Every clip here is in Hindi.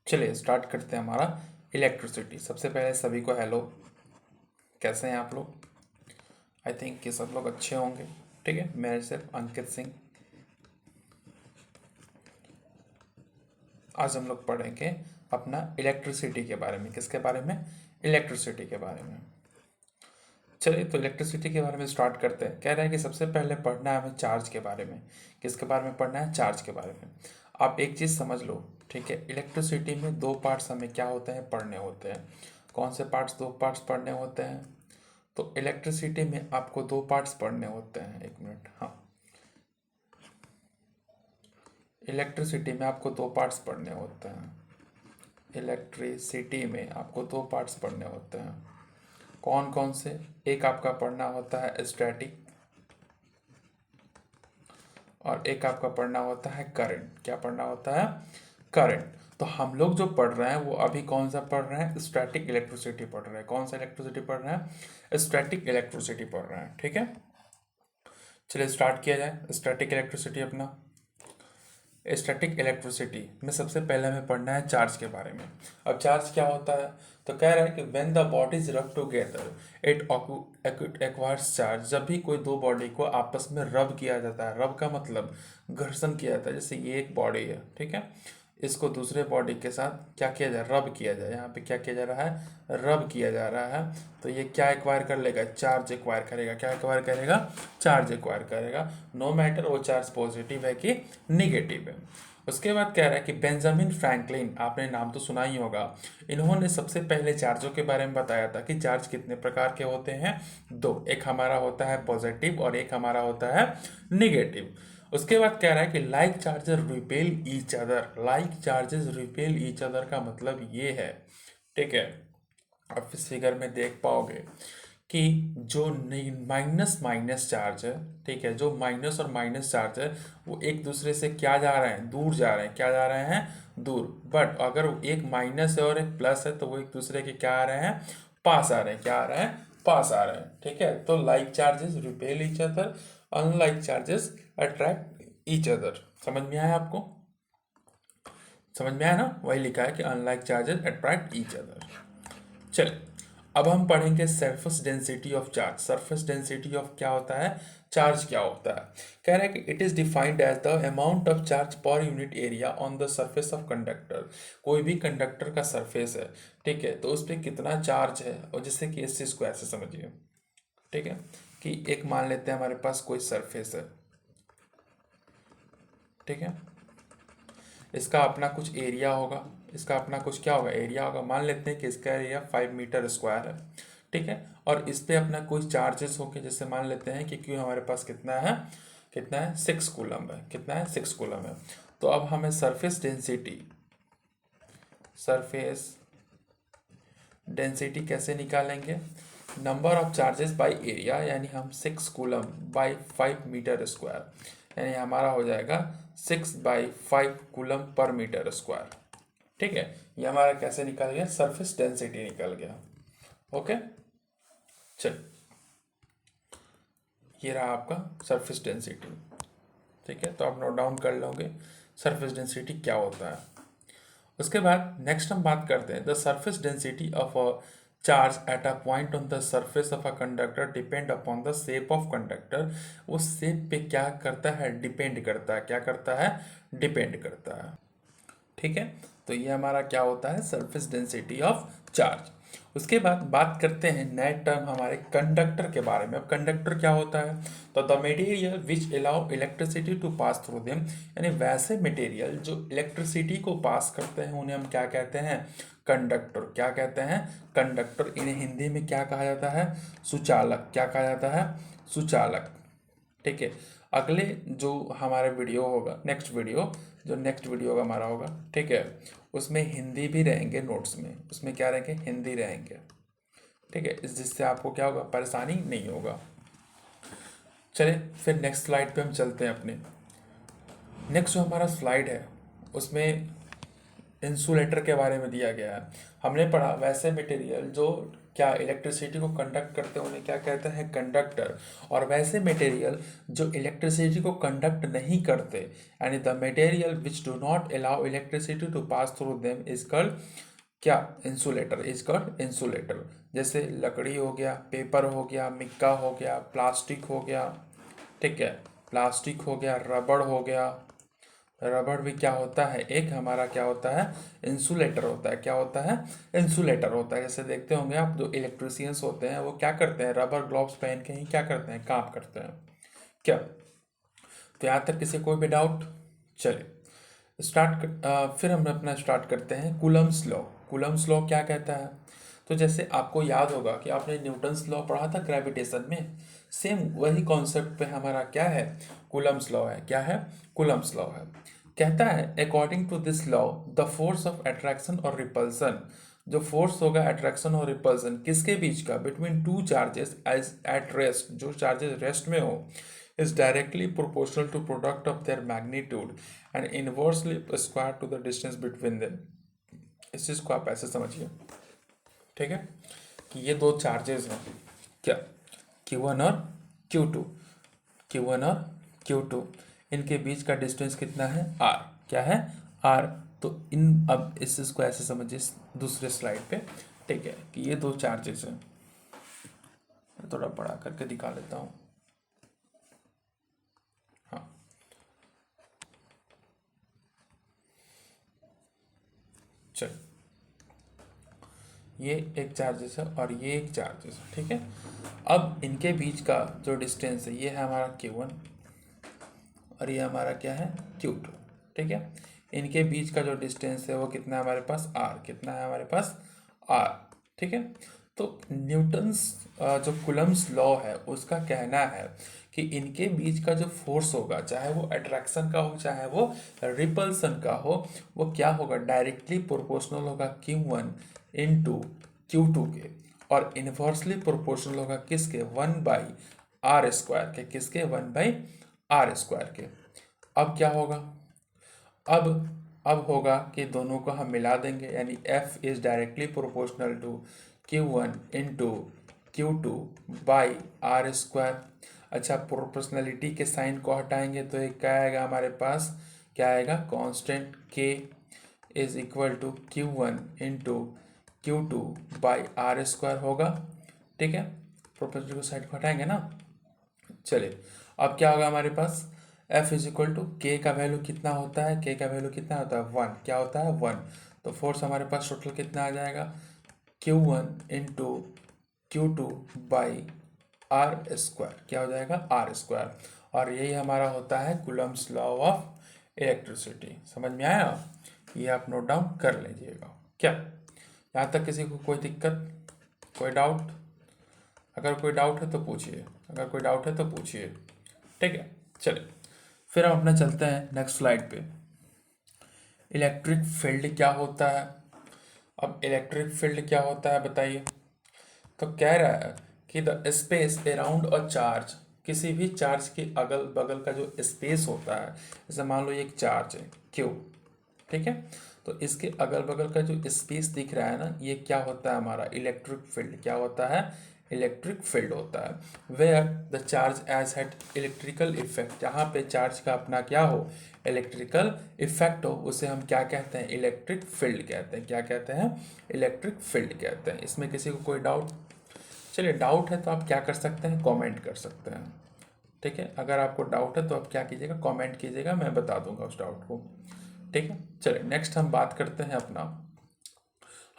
चलिए स्टार्ट करते हैं हमारा इलेक्ट्रिसिटी। सबसे पहले सभी को हेलो, कैसे हैं आप लोग? आई थिंक कि सब लोग अच्छे होंगे। ठीक है, मैं सिर्फ अंकित सिंह। आज हम लोग पढ़ेंगे अपना इलेक्ट्रिसिटी के बारे में। किसके बारे में? इलेक्ट्रिसिटी के बारे में। चलिए तो इलेक्ट्रिसिटी के बारे में स्टार्ट करते हैं। कह रहे हैं कि सबसे पहले पढ़ना है हमें चार्ज के बारे में। किसके बारे में पढ़ना है? चार्ज के बारे में। आप एक चीज़ समझ लो, ठीक है, इलेक्ट्रिसिटी में दो पार्ट्स हमें क्या होते हैं? पढ़ने होते हैं। कौन से पार्ट्स? दो पार्ट्स पढ़ने होते हैं। तो इलेक्ट्रिसिटी में आपको दो पार्ट्स पढ़ने होते हैं। एक मिनट, हाँ, इलेक्ट्रिसिटी में आपको दो पार्ट्स पढ़ने होते हैं। इलेक्ट्रिसिटी में आपको दो पार्ट्स पढ़ने होते हैं। कौन कौन से? एक आपका पढ़ना होता है स्टैटिक, और एक आपका पढ़ना होता है करंट। क्या पढ़ना होता है? करंट। तो हम लोग जो पढ़ रहे हैं वो अभी कौन सा पढ़ रहे हैं? स्टैटिक इलेक्ट्रिसिटी पढ़ रहे हैं। कौन सा इलेक्ट्रिसिटी पढ़ रहे हैं? स्टैटिक इलेक्ट्रिसिटी पढ़ रहे हैं। ठीक है, चलिए स्टार्ट किया जाए। स्टैटिक इलेक्ट्रिसिटी अपना, स्टैटिक इलेक्ट्रिसिटी में सबसे पहले हमें पढ़ना है चार्ज के बारे में। अब चार्ज क्या होता है? तो कह रहा है कि व्हेन द बॉडीज रब टुगेदर इट एक्वायर्स चार्ज। जब भी कोई दो बॉडी को आपस में रब किया जाता है, रब का मतलब घर्षण किया जाता है। जैसे ये एक बॉडी है, ठीक है, इसको दूसरे बॉडी के साथ क्या किया जाए? रब किया जाए। यहाँ पे क्या किया जा रहा है? रब किया जा रहा है। तो ये क्या एक्वायर कर लेगा? चार्ज एक्वायर करेगा। क्या एक्वायर करेगा? चार्ज एक्वायर करेगा। नो मैटर वो चार्ज पॉजिटिव है कि निगेटिव है। उसके बाद कह रहा है कि बेंजामिन फ्रैंकलिन, आपने नाम तो सुना ही होगा। इन्होंने सबसे पहले चार्जों के बारे में बताया था कि चार्ज कितने प्रकार के होते हैं? दो। एक हमारा होता है पॉजिटिव और एक हमारा होता है निगेटिव। उसके बाद कह रहा है कि like charger repel each other. Like charges repel each other का मतलब ये है, ठीक है, आप इस फिगर में देख पाओगे कि जो माइनस माइनस चार्ज है, ठीक है, जो माइनस और माइनस चार्ज है वो एक दूसरे से क्या जा रहे हैं? दूर जा रहे हैं। क्या जा रहे हैं? दूर। बट अगर एक माइनस है और एक प्लस है तो वो एक दूसरे के क्या आ रहे हैं? पास आ रहे हैं। क्या आ रहे हैं? पास आ रहे हैं। ठीक है, तो like charges repel each other, unlike charges attract each other. समझ में आया आपको? समझ में आया ना? वही लिखा है कि unlike charges attract each other. चलिए अब हम पढ़ेंगे surface density of charge. Surface density of क्या होता है? चार्ज क्या होता है? कह रहा है कि it is defined as the amount of charge per unit area on the surface of conductor. कोई भी कंडक्टर का सरफेस है, ठीक है, तो उस पर कितना चार्ज है, और जैसे कि इस चीज को ऐसे समझिए, ठीक है, कि एक मान लेते हैं हमारे पास कोई सरफेस है, ठीक है, इसका अपना कुछ एरिया होगा, इसका अपना कुछ क्या होगा? एरिया होगा। मान लेते हैं कि इसका एरिया 5 मीटर स्क्वायर है, ठीक है, और इस पे अपना कोई चार्जेस होके, जैसे मान लेते हैं कि क्यों हमारे पास कितना है? कितना है? 6 कूलम है। कितना है? 6 कूलम है। तो अब हमें सरफेस डेंसिटी, सरफेस डेंसिटी कैसे निकालेंगे? Number of charges by area, यानी हम 6 कूलम बाई 5 मीटर स्क्वायर, यानी हमारा हो जाएगा 6/5 कूलम पर मीटर स्क्वायर। ठीक है, ये हमारा कैसे निकल गया? सरफेस डेंसिटी निकल गया। ओके, चल, ये रहा आपका सरफेस डेंसिटी। ठीक है, तो आप नोट डाउन कर लोगे सरफेस डेंसिटी क्या होता है। उसके बाद नेक्स्ट हम बात करते हैं the surface density of a charge at a point on the surface of a conductor depend upon the shape of conductor. वो शेप पे क्या करता है? डिपेंड करता है। क्या करता है? डिपेंड करता है। ठीक है, तो ये हमारा क्या होता है? Surface density of charge. उसके बाद बात करते हैं नए टर्म हमारे कंडक्टर के बारे में। अब कंडक्टर क्या होता है? तो the material which allow electricity to pass through them, यानी वैसे मटेरियल जो इलेक्ट्रिसिटी को पास करते हैं उन्हें हम क्या कहते हैं? कंडक्टर। क्या कहते हैं? कंडक्टर। इन्हें हिंदी में क्या कहा जाता है? सुचालक। क्या कहा जाता है? सुचालक। ठीक है, अगले जो हमारा वीडियो होगा, नेक्स्ट वीडियो, जो नेक्स्ट वीडियो होगा हमारा होगा, ठीक है, उसमें हिंदी भी रहेंगे नोट्स में। उसमें क्या रहेंगे? हिंदी रहेंगे। ठीक है, जिससे आपको क्या होगा? परेशानी नहीं होगा। चलिए फिर नेक्स्ट स्लाइड पे हम चलते हैं अपने। नेक्स्ट जो हमारा स्लाइड है उसमें इंसुलेटर के बारे में दिया गया है। हमने पढ़ा वैसे मटेरियल जो क्या इलेक्ट्रिसिटी को कंडक्ट करते हैं उन्हें क्या कहते हैं, कंडक्टर। और वैसे मटेरियल जो इलेक्ट्रिसिटी को कंडक्ट नहीं करते, यानी the material which do not allow electricity to pass through them is called क्या, इंसुलेटर, इज कॉल्ड इंसुलेटर। जैसे लकड़ी हो गया, पेपर हो गया, मिक्का हो गया, प्लास्टिक हो गया, ठीक है, प्लास्टिक हो गया, रबड़ हो गया। रबड़ भी क्या होता है, एक हमारा क्या होता है, इंसुलेटर होता है। क्या होता है, इंसुलेटर होता है। जैसे देखते होंगे आप, जो इलेक्ट्रिशियंस होते हैं वो क्या करते हैं, रबर ग्लोव्स पहन के ही क्या करते हैं, काम करते हैं। क्या, तो यहाँ तक किसी कोई भी डाउट? चलिए फिर हम अपना स्टार्ट करते हैं कूलम्स लॉ। कूलम्स लॉ क्या कहता है? तो जैसे आपको याद होगा कि आपने न्यूटन्स लॉ पढ़ा था ग्रेविटेशन में, सेम वही कॉन्सेप्ट पे हमारा क्या है, कूलम्स लॉ है। क्या है, कूलम्स लॉ है। कहता है according to this law the force of attraction और रिपल्सन, जो फोर्स होगा अट्रैक्शन और रिपल्सन किसके बीच का, between two charges as at rest, जो चार्जेस रेस्ट में हो, is directly proportional to product of their magnitude and inversely square to the distance between them। इस चीज़ को आप ऐसे समझिए, ठीक है, कि ये दो चार्जेस हैं, क्या, Q1 और Q2, Q1 और Q2, इनके बीच का डिस्टेंस कितना है, R। क्या है, R। तो अब इस चीज़ को ऐसे समझिए दूसरे स्लाइड पे, ठीक है, कि ये दो चार्जेस हैं। थोड़ा बड़ा करके दिखा लेता हूँ। हाँ, चल, ये एक चार्जेस है और ये एक चार्जेस है, ठीक है। अब इनके बीच का जो डिस्टेंस है, ये है हमारा Q1 और ये हमारा क्या है, Q2, ठीक है। इनके बीच का जो डिस्टेंस है वो कितना है हमारे पास, R। कितना है हमारे पास, R, ठीक है। तो न्यूटन्स जो कूलम्स लॉ है उसका कहना है कि इनके बीच का जो फोर्स होगा, चाहे वो अट्रैक्शन का हो चाहे वो रिपल्सन का हो, वो क्या होगा, डायरेक्टली प्रोपोर्शनल होगा Q1 इंटू Q2 के, और इन्वर्सली प्रोपोर्शनल होगा किसके, 1/r² के, किसके, 1/r² के। अब क्या होगा, अब होगा कि दोनों को हम मिला देंगे, यानी F is directly proportional to Q1 into Q2/r²। अच्छा, प्रोपोर्शनलिटी के साइन को हटाएंगे तो एक क्या आएगा हमारे पास, क्या आएगा, constant K is equal to Q1 into Q2/r² होगा, ठीक है। प्रोपोर्शनल को साइड को हटाएंगे ना। चलिए, अब क्या होगा हमारे पास, F इज इक्वल टू के का वैल्यू कितना होता है, के का वैल्यू कितना होता है, 1। क्या होता है, 1। तो फोर्स हमारे पास टोटल कितना आ जाएगा, Q1 इंटू Q2/r²। क्या हो जाएगा, r²। और यही हमारा होता है कूलम्स लॉ ऑफ इलेक्ट्रिसिटी। समझ में आया? ये आप नोट डाउन कर लीजिएगा। क्या यहाँ तक किसी को कोई दिक्कत, कोई डाउट? अगर कोई डाउट है तो पूछिए, अगर कोई डाउट है तो पूछिए, ठीक है। चलिए, फिर हम अपना चलते हैं नेक्स्ट स्लाइड पे। इलेक्ट्रिक फील्ड क्या होता है? अब इलेक्ट्रिक फील्ड क्या होता है बताइए। तो कह रहा है कि the space around a charge, किसी भी चार्ज के अगल बगल का जो स्पेस होता है, जैसे मान लो ये एक चार्ज है Q, ठीक है, तो इसके अगल बगल का जो स्पेस दिख रहा है ना, ये क्या होता है हमारा, इलेक्ट्रिक फील्ड। क्या होता है, इलेक्ट्रिक फील्ड होता है। Where the charge as had electrical effect, जहाँ पे चार्ज का अपना क्या हो, इलेक्ट्रिकल इफेक्ट हो, उसे हम क्या कहते हैं, इलेक्ट्रिक फील्ड कहते हैं। क्या कहते हैं, इलेक्ट्रिक फील्ड कहते हैं। इसमें किसी को कोई डाउट? चलिए, डाउट है तो आप क्या कर सकते हैं, कमेंट कर सकते हैं, ठीक है। अगर आपको डाउट है तो आप क्या कीजिएगा, कमेंट कीजिएगा, मैं बता दूंगा उस डाउट को, ठीक है। चलिए, नेक्स्ट हम बात करते हैं अपना,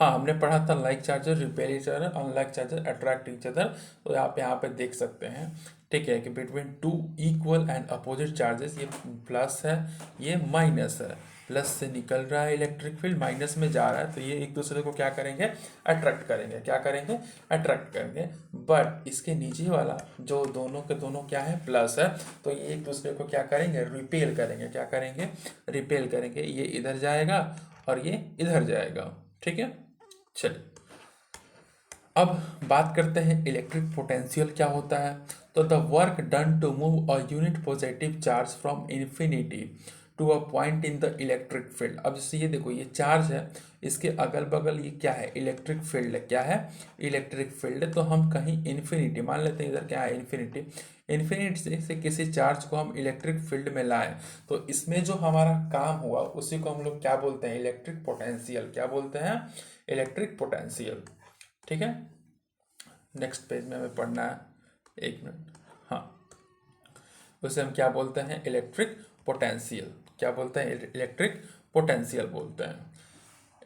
हाँ, हमने पढ़ा था like charger repel each other, unlike charger attract each other. तो आप यहाँ पे देख सकते हैं, ठीक है, कि between two equal and opposite charges, ये प्लस है, ये माइनस है। प्लस से निकल रहा है इलेक्ट्रिक फील्ड, माइनस में जा रहा है, तो ये एक दूसरे को क्या करेंगे, अट्रैक्ट करेंगे। क्या करेंगे, अट्रैक्ट करेंगे। बट इसके नीचे वाला जो दोनों के दोनों क्या है, प्लस है, तो ये एक दूसरे को क्या करेंगे, रिपेल करेंगे। क्या करेंगे, रिपेल करेंगे। ये इधर जाएगा और ये इधर जाएगा, ठीक है। चलिए, अब बात करते हैं इलेक्ट्रिक पोटेंशियल क्या होता है। तो the work done to move a unit positive charge from infinity to a point in the electric field. अब जैसे ये देखो, ये चार्ज है, इसके अगल बगल ये क्या है, इलेक्ट्रिक फील्ड है। क्या है, इलेक्ट्रिक फील्ड है। तो हम कहीं इन्फिनिटी मान लेते हैं, इधर क्या है, इन्फिनिटी। इन्फिनिटी से किसी चार्ज को हम इलेक्ट्रिक फील्ड में लाएं, तो इसमें जो हमारा काम हुआ उसी को हम लोग क्या बोलते हैं, इलेक्ट्रिक पोटेंशियल। क्या बोलते हैं, इलेक्ट्रिक पोटेंशियल। ठीक है, नेक्स्ट पेज में हमें पढ़ना है, एक मिनट। हाँ, उसे हम क्या बोलते हैं, इलेक्ट्रिक पोटेंशियल। क्या बोलते हैं, इलेक्ट्रिक पोटेंशियल बोलते हैं।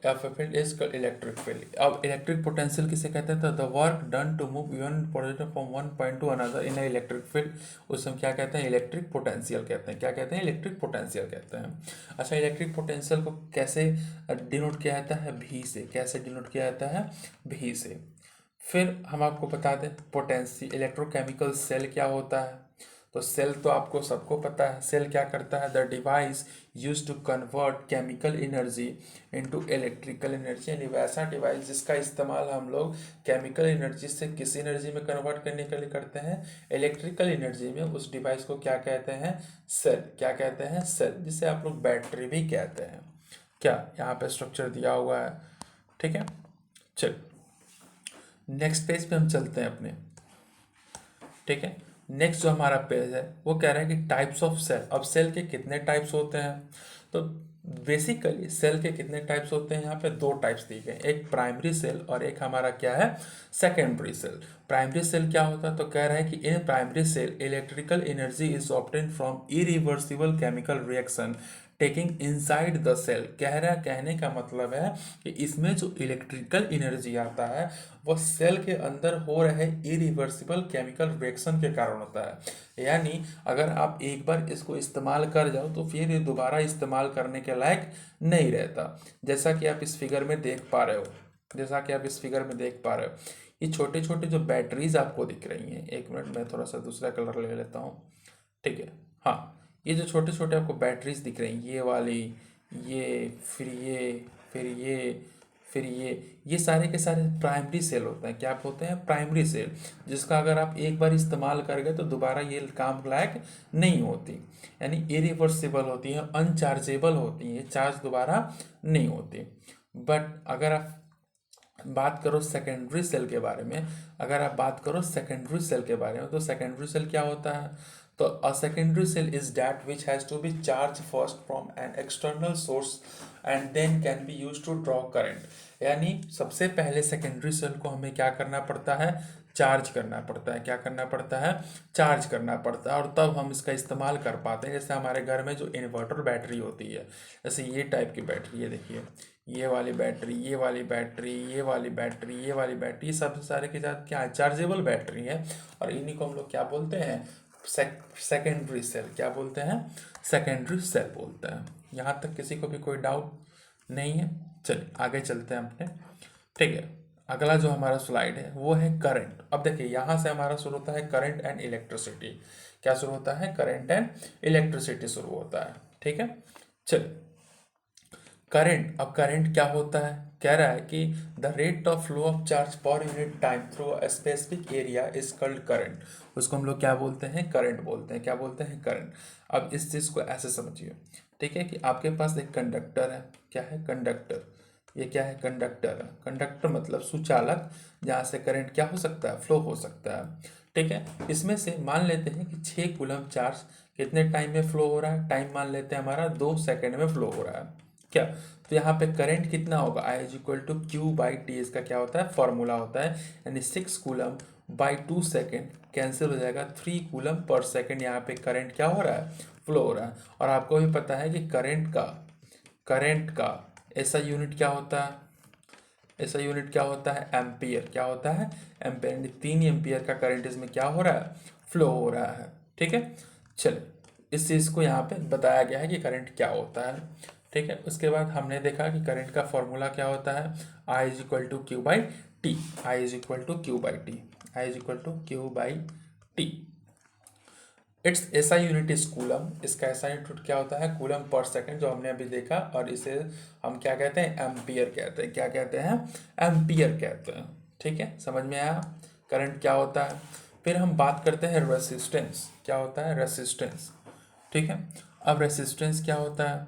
F field is called electric field. अब इलेक्ट्रिक पोटेंशियल किसे कहते हैं, तो the work done to move one potential from one point to another in electric field, उसे हम क्या कहते हैं, इलेक्ट्रिक पोटेंशियल कहते हैं। क्या कहते हैं, इलेक्ट्रिक पोटेंशियल कहते हैं। अच्छा, इलेक्ट्रिक पोटेंशियल को कैसे डिनोट किया जाता है, भी से। कैसे डिनोट किया जाता है, भी से। फिर हम आपको बता दें पोटेंशियल इलेक्ट्रोकेमिकल सेल क्या होता है। तो सेल तो आपको सबको पता है, सेल क्या करता है, the device use to convert chemical energy into electrical energy. यानी वैसा डिवाइस जिसका इस्तेमाल हम लोग केमिकल एनर्जी से किस एनर्जी में कन्वर्ट करने के लिए करते हैं, इलेक्ट्रिकल एनर्जी में। उस डिवाइस को क्या कहते हैं, सेल। क्या कहते हैं, सेल, जिसे आप लोग बैटरी भी कहते हैं। क्या यहाँ पे स्ट्रक्चर दिया हुआ है, ठीक है। चल नेक्स्ट पेज पे हम चलते हैं अपने, ठीक है। नेक्स्ट जो हमारा पेज है वो कह रहा है कि टाइप्स ऑफ सेल। अब सेल के कितने टाइप्स होते हैं, तो बेसिकली सेल के कितने टाइप्स होते हैं, यहाँ पे दो टाइप्स दिए गए, एक प्राइमरी सेल और एक हमारा क्या है, सेकेंडरी सेल। प्राइमरी सेल क्या होता है, तो कह रहा है कि in primary cell electrical energy is obtain from irreversible chemical reaction taking inside the cell. कहने का मतलब है कि इसमें जो इलेक्ट्रिकल एनर्जी आता है वो सेल के अंदर हो रहे इरिवर्सिबल केमिकल रिएक्शन के कारण होता है। यानी अगर आप एक बार इसको इस्तेमाल कर जाओ तो फिर ये दोबारा इस्तेमाल करने के लायक नहीं रहता। जैसा कि आप इस फिगर में देख पा रहे हो, ये छोटे छोटे जो बैटरीज आपको दिख रही हैं, एक मिनट मैं थोड़ा सा दूसरा कलर ले लेता हूँ, ठीक है। हाँ, ये जो छोटे छोटे आपको बैटरीज दिख रही हैं, ये वाली, ये फिर ये फिर ये फिर ये सारे के सारे प्राइमरी सेल होते हैं। क्या होते हैं, प्राइमरी सेल, जिसका अगर आप एक बार इस्तेमाल कर गए तो दोबारा ये काम लायक नहीं होती, यानी इरिवर्सिबल होती है, अनचार्जेबल होती है, चार्ज दोबारा नहीं होती। बट अगर आप बात करो सेकेंडरी सेल के बारे में, तो सेकेंडरी सेल क्या होता है, तो a secondary cell is that which has to be charge first from an external source and then can be use to draw current. यानी सबसे पहले सेकेंडरी सेल को हमें क्या करना पड़ता है, चार्ज करना पड़ता है। क्या करना पड़ता है, चार्ज करना पड़ता है, और तब हम इसका इस्तेमाल कर पाते हैं। जैसे हमारे घर में जो इन्वर्टर बैटरी होती है, जैसे ये टाइप की बैटरी, ये देखिए, ये वाली बैटरी, ये वाली बैटरी, ये वाली बैटरी, ये वाली बैटरी, सब सारे के साथ क्या है, चार्जेबल बैटरी है। और इन्हीं को हम लोग क्या बोलते हैं, सेकेंडरी सेल। क्या बोलते हैं, सेकेंडरी सेल बोलते हैं। यहाँ तक किसी को भी कोई डाउट नहीं है। चलिए आगे चलते हैं अपने, ठीक है। अगला जो हमारा स्लाइड है वो है करंट। अब देखिए यहाँ से हमारा शुरू होता है करंट एंड इलेक्ट्रिसिटी। क्या शुरू होता है, करंट एंड इलेक्ट्रिसिटी शुरू होता है, ठीक है। चलिए करंट, अब करंट क्या होता है, कह रहा है कि the rate of flow of charge per unit time through a specific area is called current. उसको हम लोग क्या बोलते हैं, करंट बोलते हैं। क्या बोलते हैं, करंट। अब इस चीज़ को ऐसे समझिए, ठीक है, कि आपके पास एक कंडक्टर है। क्या है, कंडक्टर। ये क्या है, कंडक्टर है। कंडक्टर मतलब सुचालक, जहाँ से करंट क्या हो सकता है, फ्लो हो सकता है, ठीक है। इसमें से मान लेते हैं कि 6 कूलम चार्ज कितने टाइम में फ्लो हो रहा है, टाइम मान लेते हैं हमारा 2 सेकंड में फ्लो हो रहा है। क्या, तो यहाँ पे करंट कितना होगा, I is equal to Q by T, इसका क्या होता है, फॉर्मूला होता है। यानी 6 कूलम बाई 2 सेकेंड कैंसिल हो जाएगा, 3 कूलम पर सेकेंड यहाँ पे करंट क्या हो रहा है, फ्लो हो रहा है। और आपको भी पता है कि करंट का ऐसा यूनिट क्या होता है, एम्पियर। क्या होता है, एम्पियर। 3 एम्पियर का करंट इसमें क्या हो रहा है, फ्लो हो रहा है, ठीक है। चलिए इस चीज़ को यहाँ पे बताया गया है कि करंट क्या होता है, ठीक है। उसके बाद हमने देखा कि करंट का फॉर्मूला क्या होता है, I is equal to Q by T. Its SI unit is coulomb. इसका ऐसा यूनिट क्या होता है, कूलम पर सेकंड, जो हमने अभी देखा। और इसे हम क्या कहते हैं, एम्पियर कहते हैं। क्या कहते हैं, एम्पियर कहते हैं, ठीक है। समझ में आया करंट क्या होता है। फिर हम बात करते हैं रेसिस्टेंस। क्या होता है, रेसिस्टेंस, ठीक है। अब रेसिस्टेंस क्या होता है?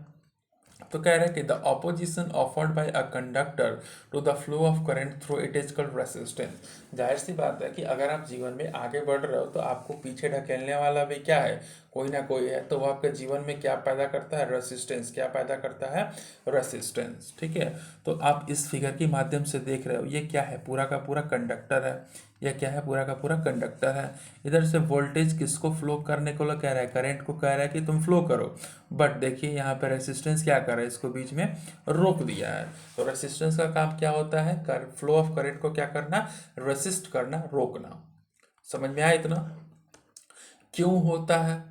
तो कह रहा है कि the opposition offered by a conductor to the flow of current through it is called resistance. जाहिर सी बात है कि अगर आप जीवन में आगे बढ़ रहे हो तो आपको पीछे ढकेलने वाला भी क्या है, कोई ना कोई है। तो वो आपके जीवन में क्या पैदा करता है? रेसिस्टेंस। क्या पैदा करता है? रेसिस्टेंस। ठीक है, तो आप इस फिगर के माध्यम से देख रहे हो ये क्या है, पूरा का पूरा कंडक्टर है। यह क्या है? पूरा का पूरा कंडक्टर है। इधर से वोल्टेज किसको फ्लो करने को कह रहा है? करंट को कह रहा है कि तुम फ्लो करो। बट देखिए यहाँ पे रेसिस्टेंस क्या कर रहा है? इसको बीच में रोक दिया है। तो रेसिस्टेंस का काम क्या होता है? फ्लो ऑफ करंट को क्या करना? रेसिस्ट करना, रोकना। समझ में आया इतना? क्यों होता है?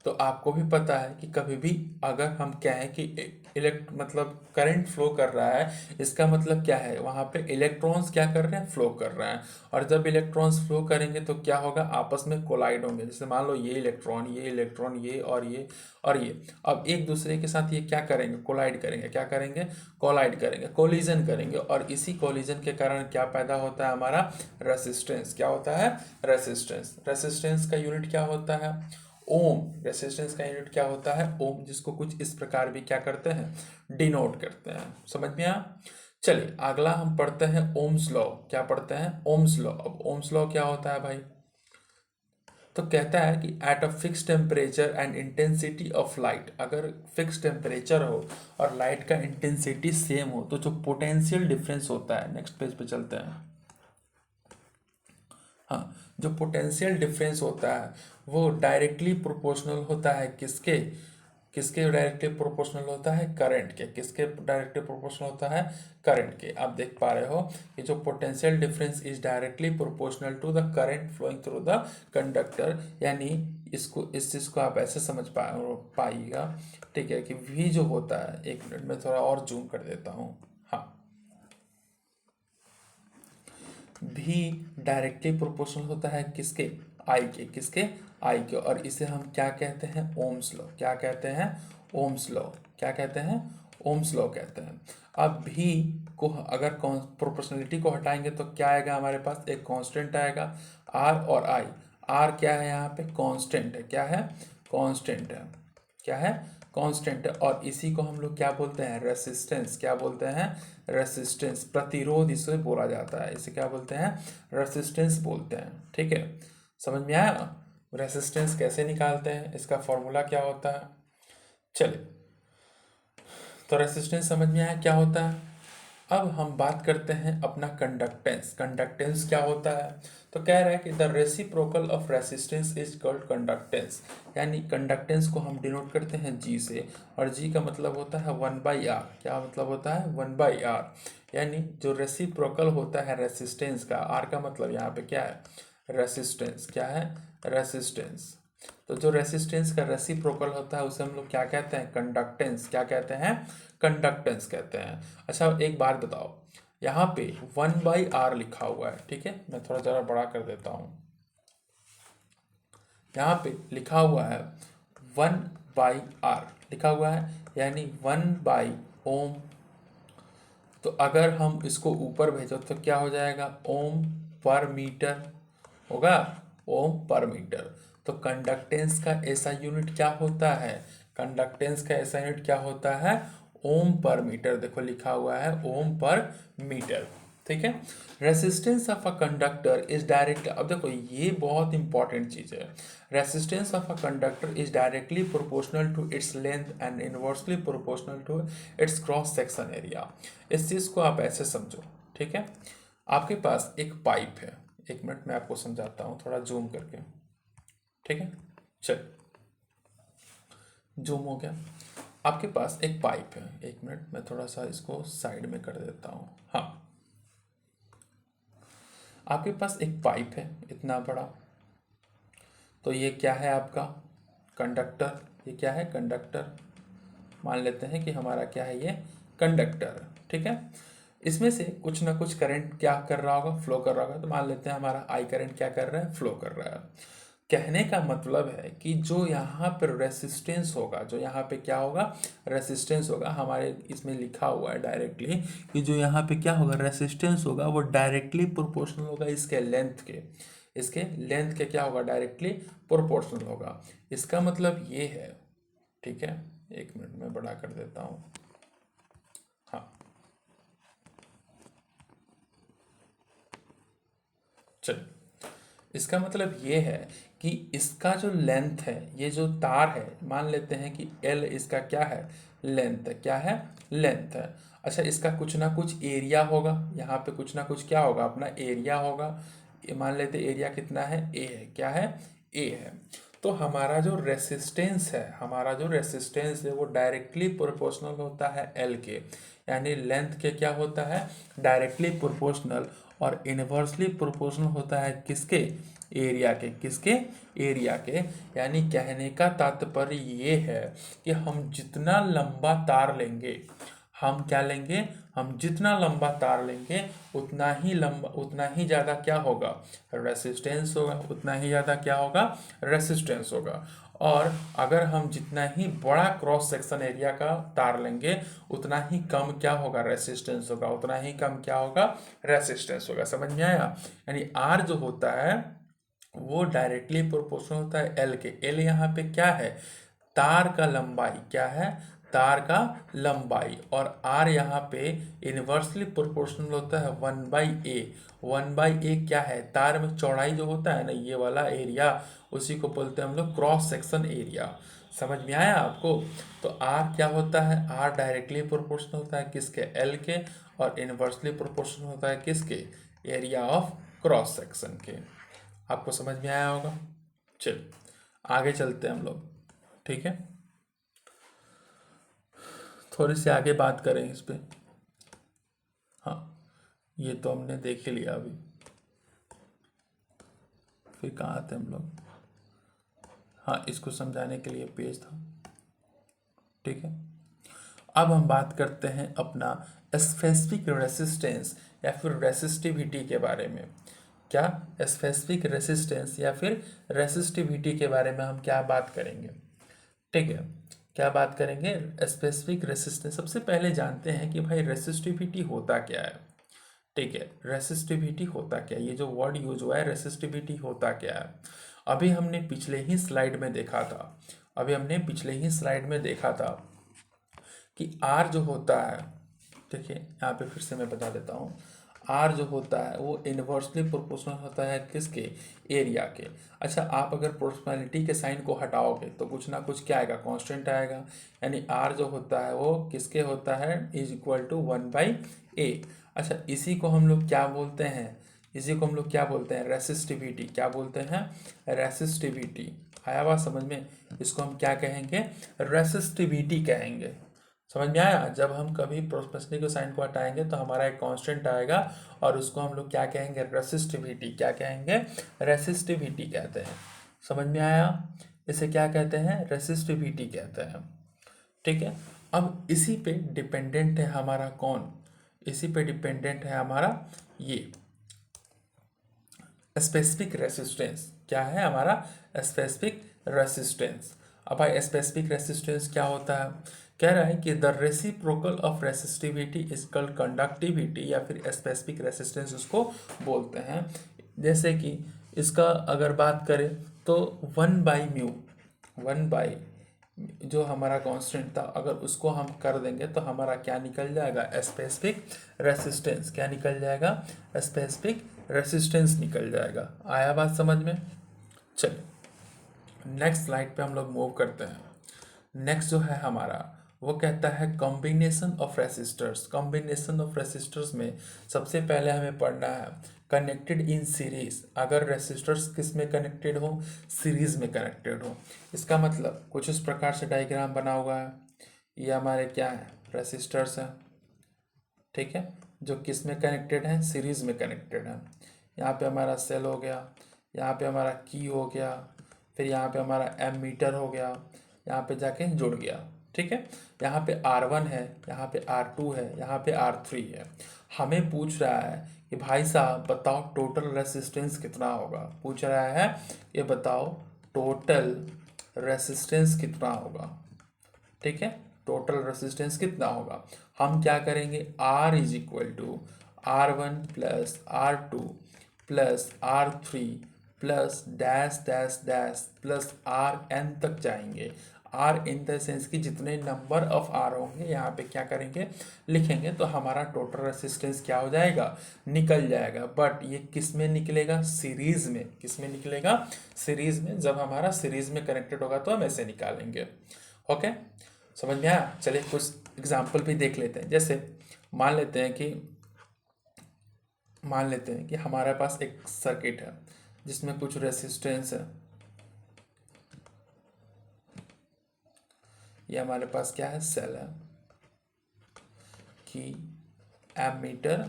तो आपको भी पता है कि कभी भी अगर हम कहें कि मतलब करंट फ्लो कर रहा है, इसका मतलब क्या है? वहाँ पे इलेक्ट्रॉन्स क्या कर रहे हैं? फ्लो कर रहे हैं। और जब इलेक्ट्रॉन्स फ्लो करेंगे तो क्या होगा? आपस में कोलाइड होंगे। जैसे मान लो ये इलेक्ट्रॉन, ये और ये और ये, अब एक दूसरे के साथ ये क्या करेंगे? कोलाइड करेंगे। क्या करेंगे? कोलाइड करेंगे, कोलिजन करेंगे। और इसी कोलिजन के कारण क्या पैदा होता है? हमारा रेसिस्टेंस। क्या होता है? रेसिस्टेंस। रेसिस्टेंस का यूनिट क्या होता है? ओम। रेसिस्टेंस का यूनिट क्या होता है? ओम, जिसको कुछ इस प्रकार भी क्या करते हैं? डिनोट करते हैं। समझ में आया? चलिए अगला हम पढ़ते हैं ओम्स लॉ। क्या पढ़ते हैं? Ohm's law. अब ओम्स लॉ क्या होता है भाई? तो कहता है कि at a fix temperature and intensity of light, अगर फिक्स टेम्परेचर हो और लाइट का इंटेंसिटी सेम हो तो जो पोटेंशियल डिफरेंस होता है, नेक्स्ट पेज पे चलते हैं। हाँ, जो पोटेंशियल डिफरेंस होता है वो डायरेक्टली प्रोपोर्शनल होता है किसके? किसके डायरेक्टली प्रोपोर्शनल होता है? करंट के। किसके डायरेक्टली प्रोपोर्शनल होता है? करंट के। आप देख पा रहे हो कि जो potential difference is directly proportional to the current flowing through the conductor. यानी इसको, इस चीज़ को आप ऐसे समझ पाइएगा, ठीक है, कि V जो होता है, एक मिनट में थोड़ा और जूम कर देता हूँ। हाँ, भी डायरेक्टली प्रोपोर्शनल होता है किसके? आई के। किसके? आई के। और इसे हम क्या कहते हैं? Ohm's law. क्या कहते हैं? Ohm's law. क्या कहते हैं? ओम्स लॉ कहते हैं। अब भी को अगर प्रोपोर्शनलिटी को हटाएंगे तो क्या आएगा हमारे पास? एक कांस्टेंट आएगा, आर और आई। आर क्या है? यहाँ पे कांस्टेंट है। क्या है? कांस्टेंट है। क्या है? कांस्टेंट है। और इसी को हम लोग क्या बोलते हैं? रेसिस्टेंस। क्या बोलते हैं? रेसिस्टेंस। प्रतिरोध इसे बोला जाता है। इसे क्या बोलते हैं? रेसिस्टेंस बोलते हैं। ठीक है, समझ में आया? रेसिस्टेंस कैसे निकालते हैं? इसका फॉर्मूला क्या होता है? चलिए, तो रेसिस्टेंस समझ में आया क्या होता है। अब हम बात करते हैं अपना कंडक्टेंस। कंडक्टेंस क्या होता है? तो कह रहा है कि the reciprocal of resistance is called conductance. यानी कंडक्टेंस को हम डिनोट करते हैं जी से, और जी का मतलब होता है 1/r। क्या मतलब होता है? 1/r। यानी जो रेसिप्रोकल होता है रेसिस्टेंस का, आर का मतलब यहाँ पे क्या है? रेसिस्टेंस। क्या है? रेसिस्टेंस। तो जो रेसिस्टेंस का रेसिप्रोकल होता है उसे हम लोग क्या कहते हैं? कंडक्टेंस। क्या कहते हैं? कंडक्टेंस कहते हैं। अच्छा, एक बात बताओ, यहाँ पे 1/r लिखा हुआ है, ठीक है, मैं थोड़ा ज़रा बड़ा कर देता हूँ। यहाँ पे लिखा हुआ है 1/r लिखा हुआ है, यानी 1/ओम। तो अगर हम इसको ऊपर भेजो तो क्या हो जाएगा? ओम पर मीटर होगा। ओम पर मीटर। तो कंडक्टेंस का ऐसा यूनिट क्या होता है? कंडक्टेंस का ऐसा यूनिट क्या होता है? ओम पर मीटर। देखो लिखा हुआ है ओम पर मीटर। ठीक है, resistance of a conductor is direct. अब देखो ये बहुत इंपॉर्टेंट चीज है। Resistance of a conductor is directly proportional to its length and inversely proportional to its cross section area. इस चीज को आप ऐसे समझो, ठीक है। आपके पास एक पाइप है, एक मिनट में आपको समझाता हूँ थोड़ा जूम करके, ठीक है। चल, जूम हो गया। आपके पास एक पाइप है, एक मिनट मैं थोड़ा सा इसको साइड में कर देता हूँ। हाँ, आपके पास एक पाइप है इतना बड़ा। तो ये क्या है आपका? कंडक्टर। ये क्या है? कंडक्टर। मान लेते हैं कि हमारा क्या है? ये कंडक्टर। ठीक है, इसमें से कुछ ना कुछ करंट क्या कर रहा होगा? फ्लो कर रहा होगा। तो मान लेते हैं हमारा आई करंट क्या कर रहा है? फ्लो कर रहा है। कहने का मतलब है कि जो यहाँ पर रेसिस्टेंस होगा, जो यहाँ पे क्या होगा? रेसिस्टेंस होगा। हमारे इसमें लिखा हुआ है डायरेक्टली कि जो यहाँ पे क्या होगा? रेसिस्टेंस होगा, वो डायरेक्टली प्रोपोर्शनल होगा इसके लेंथ के। इसके लेंथ के क्या होगा? डायरेक्टली प्रोपोर्शनल होगा। इसका मतलब ये है ठीक है, 1 मिनट में बड़ा कर देता हूँ। हाँ, चल, इसका मतलब ये है कि इसका जो लेंथ है, ये जो तार है, मान लेते हैं कि एल इसका क्या है, लेंथ है, क्या है, लेंथ है। अच्छा, इसका कुछ ना कुछ एरिया होगा, यहाँ पे कुछ ना कुछ क्या होगा, अपना एरिया होगा। ये मान लेते एरिया कितना है, ए है, क्या है, ए है। तो हमारा जो रेसिस्टेंस है, हमारा जो रेसिस्टेंस है वो डायरेक्टली प्रोपोर्शनल होता है एल के, यानी लेंथ के क्या होता है, डायरेक्टली प्रोपोर्शनल, और इनवर्सली प्रोपोर्शनल होता है किसके, एरिया के, किसके, एरिया के। यानी कहने का तात्पर्य ये है कि हम जितना लंबा तार लेंगे, हम क्या लेंगे, हम जितना लंबा तार लेंगे उतना ही लंबा, उतना ही ज़्यादा क्या होगा, रेसिस्टेंस होगा, उतना ही ज़्यादा क्या होगा, रेसिस्टेंस होगा। और अगर हम जितना ही बड़ा क्रॉस सेक्शन एरिया का तार लेंगे उतना ही कम क्या होगा, रेसिस्टेंस होगा, उतना ही कम क्या होगा, रेसिस्टेंस होगा। समझ में आया? यानी आर जो होता है वो डायरेक्टली प्रोपोर्शनल होता है एल के। एल यहाँ पे क्या है, तार का लंबाई, क्या है, तार का लंबाई। और आर यहाँ पे इनवर्सली प्रोपोर्शनल होता है 1/a। 1/a क्या है, तार में चौड़ाई जो होता है ना, ये वाला एरिया, उसी को बोलते हैं हम लोग क्रॉस सेक्शन एरिया। समझ में आया आपको? तो आर क्या होता है, आर डायरेक्टली प्रोपोर्शनल होता है किसके, एल के, और इनवर्सली प्रोपोर्शनल होता है किसके, एरिया ऑफ क्रॉस सेक्शन के। आपको समझ में आया होगा? चल, आगे चलते हैं हम लोग, ठीक है, थोड़ी सी आगे बात करें इस पे। हाँ, ये तो हमने देख ही लिया अभी, फिर कहाँ आते हम लोग, हाँ, इसको समझाने के लिए पेज था, ठीक है। अब हम बात करते हैं अपना स्पेसिफिक रेसिस्टेंस या फिर रेसिस्टिविटी के बारे में। क्या, स्पेसिफिक रेसिस्टेंस या फिर रेसिस्टिविटी के बारे में हम क्या बात करेंगे, ठीक है, क्या बात करेंगे, स्पेसिफिक रेसिस्टेंस। सबसे पहले जानते हैं कि भाई रेसिस्टिविटी होता क्या है, ठीक है, रेसिस्टिविटी होता क्या है, ये जो वर्ड यूज हुआ है रेसिस्टिविटी होता क्या है। अभी हमने पिछले ही स्लाइड में देखा था, अभी हमने पिछले ही स्लाइड में देखा था कि आर जो होता है, देखिए यहाँ पे फिर से मैं बता देता हूँ, आर जो होता है वो इनवर्सली प्रोपोर्शनल होता है किसके, एरिया के। अच्छा, आप अगर प्रोपोर्शनलिटी के साइन को हटाओगे तो कुछ ना कुछ क्या आएगा, कांस्टेंट आएगा। यानी आर जो होता है वो किसके होता है, इज इक्वल टू 1/a। अच्छा, इसी को हम लोग क्या बोलते हैं, इसी को हम लोग क्या बोलते हैं, रेसिस्टिविटी। क्या बोलते हैं, रेसिस्टिविटी। आया बात समझ में? इसको हम क्या कहेंगे, रेसिस्टिविटी कहेंगे। समझ में आया? जब हम कभी प्रोपोर्शनलिटी के साइन को हटाएंगे तो हमारा एक कांस्टेंट आएगा और उसको हम लोग क्या कहेंगे, रेसिस्टिविटी। क्या कहेंगे, रेसिस्टिविटी कहते हैं। समझ में आया? इसे क्या कहते हैं, रेसिस्टिविटी कहते हैं, ठीक है। अब इसी पे डिपेंडेंट है हमारा कौन, इसी पे डिपेंडेंट है हमारा ये स्पेसिफिक रेसिस्टेंस। क्या है हमारा, स्पेसिफिक रेसिस्टेंस। अब भाई स्पेसिफिक रेसिस्टेंस क्या होता है, कह रहा है कि the reciprocal of resistivity is called conductivity, या फिर स्पेसिफिक रेसिस्टेंस उसको बोलते हैं। जैसे कि इसका अगर बात करें तो 1/μ, 1 जो हमारा कांस्टेंट था, अगर उसको हम कर देंगे तो हमारा क्या निकल जाएगा, स्पेसिफिक रेसिस्टेंस। क्या निकल जाएगा, स्पेसिफिक रेसिस्टेंस निकल जाएगा। आया बात समझ में? चलिए नेक्स्ट स्लाइड पे हम लोग मूव करते हैं। नेक्स्ट जो है हमारा वो कहता है combination of resistors. Combination of resistors में सबसे पहले हमें पढ़ना है कनेक्टेड इन सीरीज। अगर रेसिस्टर्स किस में कनेक्टेड हो, सीरीज में कनेक्टेड हो। इसका मतलब कुछ इस प्रकार से डायग्राम बना हुआ है, ये हमारे क्या है, रेसिस्टर्स हैं, ठीक है, जो किस में कनेक्टेड है, सीरीज में कनेक्टेड है। यहाँ पे हमारा सेल हो गया, यहाँ पे हमारा की हो गया, फिर यहाँ पे हमारा एमीटर हो गया, यहाँ पे जाके जुड़ गया, ठीक है। यहाँ पे R1 है, यहाँ पे R2 है, यहाँ पे R3 है। हमें पूछ रहा है कि भाई साहब बताओ टोटल रेसिस्टेंस कितना होगा, पूछ रहा है ये बताओ टोटल रेसिस्टेंस कितना होगा, ठीक है, टोटल रेसिस्टेंस कितना होगा। हम क्या करेंगे, R is equal to R1 plus R2 plus R3 plus dash dash dash plus RN तक जाएंगे। आर इन द सेंस कि जितने नंबर ऑफ आर होंगे यहाँ पे क्या करेंगे, लिखेंगे, तो हमारा टोटल रेसिस्टेंस क्या हो जाएगा, निकल जाएगा। बट ये किस में निकलेगा, सीरीज में। किस में निकलेगा, सीरीज में। जब हमारा सीरीज में कनेक्टेड होगा तो हम ऐसे निकालेंगे। ओके, समझ में आया। चलिए कुछ एग्जाम्पल भी देख लेते हैं। जैसे मान लेते हैं कि हमारे पास एक सर्किट है जिसमें कुछ रेसिस्टेंस है। ये हमारे पास क्या है, सेल है कि एमीटर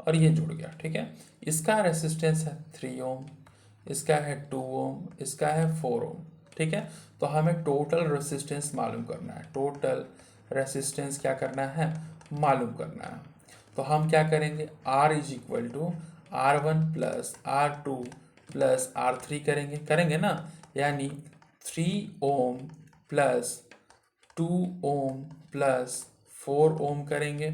और ये जुड़ गया, ठीक है। इसका रेसिस्टेंस है 3 ओम, इसका है 2 ओम, इसका है 4 ओम, ठीक है। तो हमें टोटल रेसिस्टेंस मालूम करना है। टोटल रेसिस्टेंस क्या करना है, मालूम करना है। तो हम क्या करेंगे, R is equal to R1 plus R2 plus R3 करेंगे ना। यानी 3 ओम प्लस 2 ओम प्लस 4 ओम करेंगे।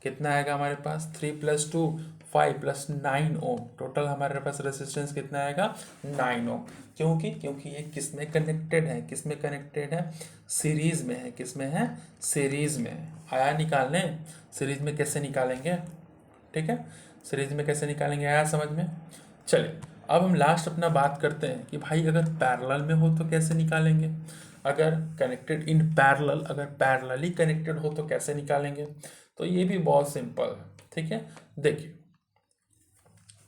कितना आएगा हमारे पास, 3 प्लस 2 5 प्लस 9 ओम। टोटल हमारे पास रेसिस्टेंस कितना आएगा, 9 ओम। क्योंकि ये किस में कनेक्टेड है, किस में कनेक्टेड है, सीरीज में है। किस में है, सीरीज में है। आया निकालने, सीरीज में कैसे निकालेंगे, ठीक है। सीरीज में कैसे निकालेंगे, आया समझ में। चलिए अब हम लास्ट अपना बात करते हैं कि भाई अगर पैरेलल में हो तो कैसे निकालेंगे। अगर कनेक्टेड इन पैरेलल, अगर पैरेलली कनेक्टेड हो तो कैसे निकालेंगे। तो ये भी बहुत सिंपल है, ठीक है। देखिए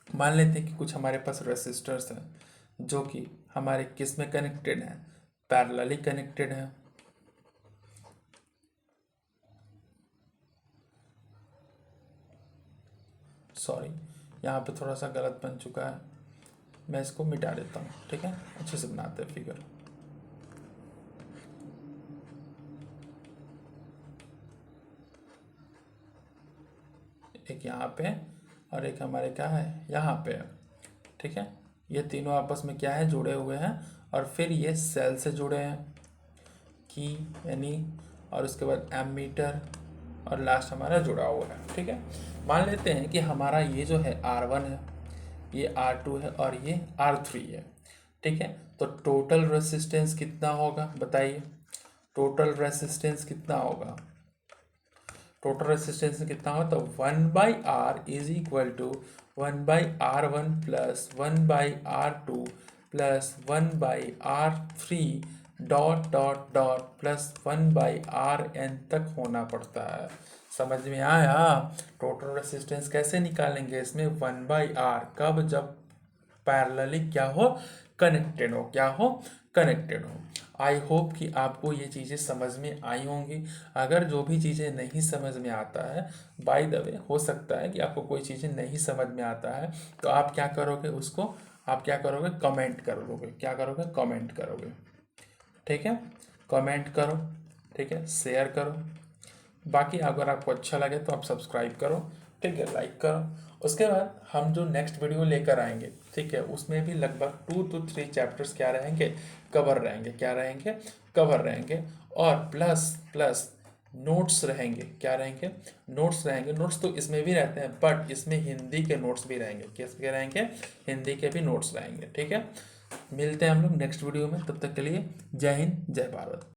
मान लेते हैं कि कुछ हमारे पास रेसिस्टर्स हैं जो कि हमारे किस में कनेक्टेड हैं, पैरेलली कनेक्टेड है। सॉरी, यहाँ पे थोड़ा सा गलत बन चुका है, मैं इसको मिटा देता हूँ, ठीक है। अच्छे से बनाते हैं फिगर। एक यहाँ पे और एक हमारे क्या है, यहाँ पे है, ठीक है। ये तीनों आपस में क्या है, जुड़े हुए हैं। और फिर ये सेल से जुड़े हैं की यानी, और उसके बाद एमीटर और लास्ट हमारा जुड़ा हुआ है, ठीक है। मान लेते हैं कि हमारा ये जो है R1 है, ये R2 है और ये R3 है, ठीक है। तो टोटल रेसिस्टेंस कितना होगा बताइए, टोटल रेसिस्टेंस कितना होगा, टोटल रेसिस्टेंस कितना होगा। तो 1/R is equal to 1/R1 plus 1/R2 plus 1/R3 dot dot dot plus 1/RN तक होना पड़ता है। समझ में आया। टोटल रेसिस्टेंस कैसे निकालेंगे, इसमें 1/R कब, जब पैरेलली क्या हो, कनेक्टेड हो, क्या हो, कनेक्टेड हो। आई होप कि आपको ये चीज़ें समझ में आई होंगी। अगर जो भी चीज़ें नहीं समझ में आता है, बाय द वे हो सकता है कि आपको कोई चीज़ें नहीं समझ में आता है, तो आप क्या करोगे, उसको आप क्या करोगे, कमेंट कर दोगे। क्या करोगे, कमेंट करोगे, ठीक है। कमेंट करो, ठीक है, शेयर करो। बाकी अगर आपको अच्छा लगे तो आप सब्सक्राइब करो, ठीक है, लाइक करो। उसके बाद हम जो नेक्स्ट वीडियो लेकर आएंगे, ठीक है, उसमें भी लगभग 2 to 3 चैप्टर्स क्या रहेंगे, कवर रहेंगे। क्या रहेंगे, कवर रहेंगे। और प्लस प्लस नोट्स रहेंगे। क्या रहेंगे, नोट्स रहेंगे। नोट्स तो इसमें भी रहते हैं, बट इसमें हिंदी के नोट्स भी रहेंगे। किसके रहेंगे, हिंदी के भी नोट्स रहेंगे, ठीक है। मिलते हैं हम लोग नेक्स्ट वीडियो में, तब तक के लिए जय हिंद, जय भारत।